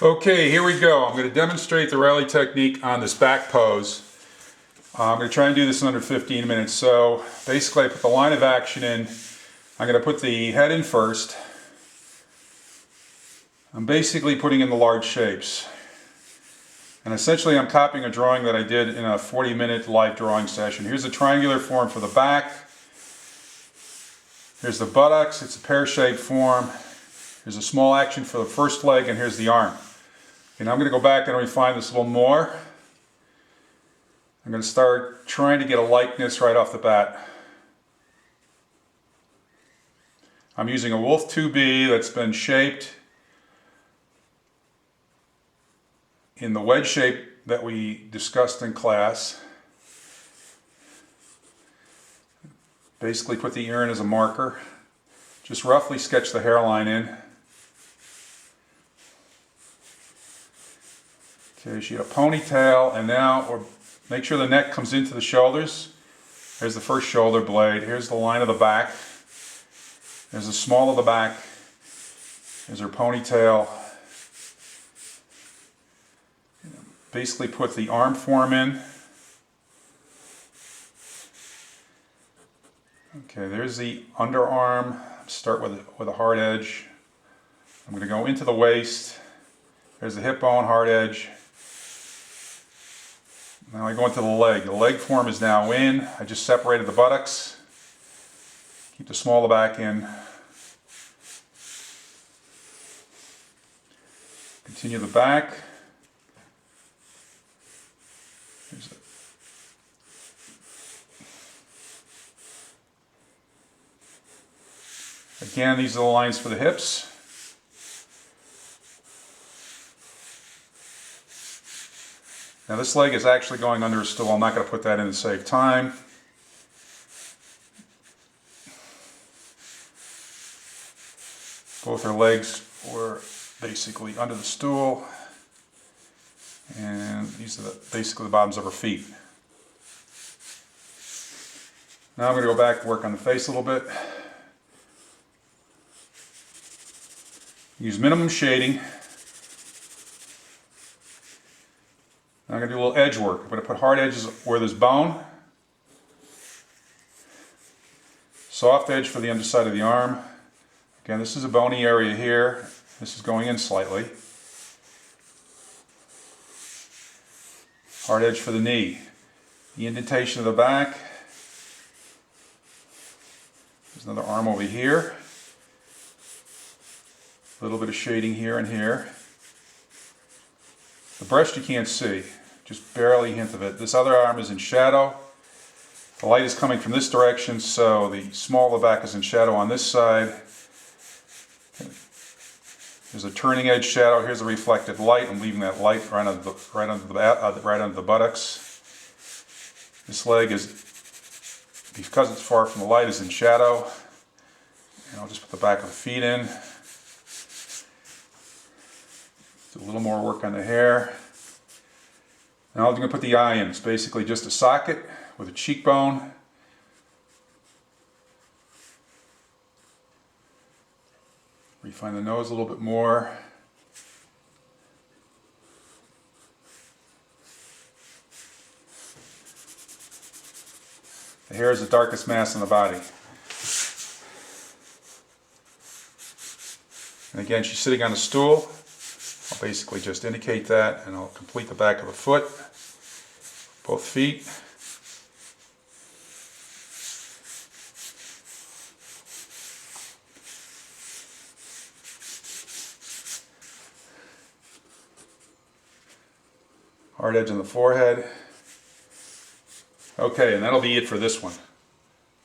Okay, here we go. I'm going to demonstrate the Reilly technique on this back pose. I'm going to try and do this in under 15 minutes. So basically I put the line of action in. I'm going to put the head in first. I'm basically putting in the large shapes. And essentially I'm copying a drawing that I did in a 40-minute live drawing session. Here's a triangular form for the back. Here's the buttocks. It's a pear-shaped form. Here's a small action for the first leg, and here's the arm. And I'm going to go back and refine this a little more. I'm going to start trying to get a likeness right off the bat. I'm using a Wolf 2B that's been shaped in the wedge shape that we discussed in class. Basically put the ear in as a marker. Just roughly sketch the hairline in. Okay, she had a ponytail, and now make sure the neck comes into the shoulders. Here's the first shoulder blade. Here's the line of the back. There's the small of the back. There's her ponytail. Basically put the arm form in. Okay, there's the underarm. Start with a hard edge. I'm going to go into the waist. There's the hip bone, hard edge. Now I go into the leg. The leg form is now in. I just separated the buttocks. Keep the small of the back in. Continue the back. Again, these are the lines for the hips. Now this leg is actually going under a stool. I'm not going to put that in to save time. Both her legs were basically under the stool. And these are basically the bottoms of her feet. Now I'm going to go back and work on the face a little bit. Use minimum shading. I'm going to do a little edge work. I'm going to put hard edges where there's bone. Soft edge for the underside of the arm. Again, this is a bony area here. This is going in slightly. Hard edge for the knee. The indentation of the back. There's another arm over here. A little bit of shading here and here. The breast you can't see, just barely a hint of it. This other arm is in shadow. The light is coming from this direction, so the small of the back is in shadow on this side. There's a turning edge shadow. Here's a reflected light. I'm leaving that light right under the buttocks. This leg is, because it's far from the light, is in shadow. And I'll just put the back of the feet in. Do a little more work on the hair. Now I'm going to put the eye in. It's basically just a socket with a cheekbone. Refine the nose a little bit more. The hair is the darkest mass in the body. And again, she's sitting on a stool. I'll basically just indicate that, and I'll complete the back of the foot, both feet. Hard edge on the forehead. Okay, and that'll be it for this one.